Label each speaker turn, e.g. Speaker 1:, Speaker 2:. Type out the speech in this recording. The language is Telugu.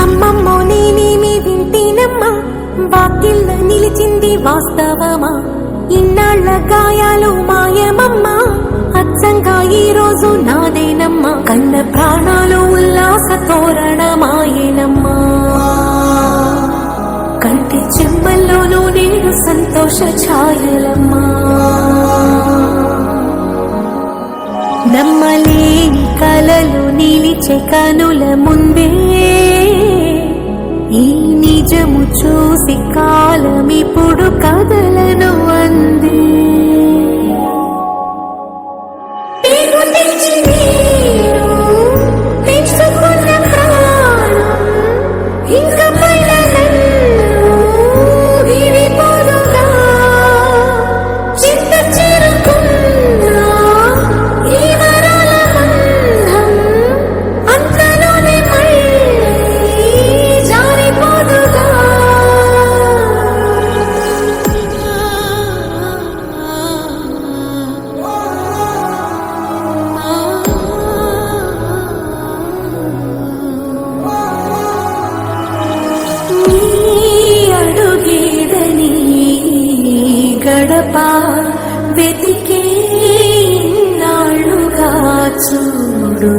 Speaker 1: అమ్మమ్మో నేనేమి వింటేనమ్మా, వాకిళ్ళ నిలిచింది వాస్తవమా, ఇన్నాళ్ల గాయాలు మాయమమ్మా, అచ్చంగా ఈ రోజు నాదేనమ్మా, కన్న ప్రాణాలు ఉల్లాస తోరణమాయేనమ్మా, కంటి చెమ్మల్లోనూ నేను సంతోష ఛాయలమ్మా. నమ్మలేని కలలు నిలిచే కనుల ముందే ఈ నిజము చూసి కాలమిప్పుడు కదలను అందే. గడప వెతికే నాళ్ళుగా చూడు.